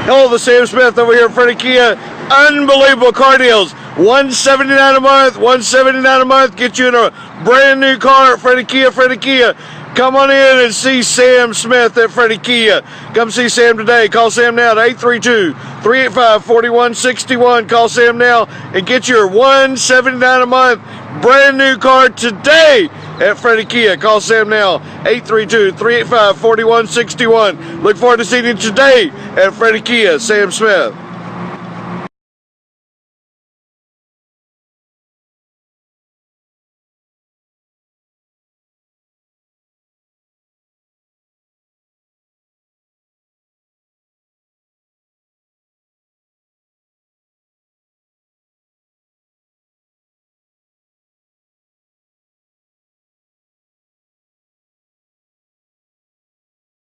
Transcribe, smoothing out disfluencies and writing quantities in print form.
Hello, the Sam Smith over here at Fredy Kia. Unbelievable car deals. $179 a month, $179 a month. Get you in a brand new car at Fredy Kia. Fredy Kia. Come on in and see Sam Smith at Fredy Kia. Come see Sam today. Call Sam now at 832-385-4161. Call Sam now and get your $179 a month brand new car today at Fredy Kia. Call Sam now, 832-385-4161. Look forward to seeing you today at Fredy Kia. Sam Smith.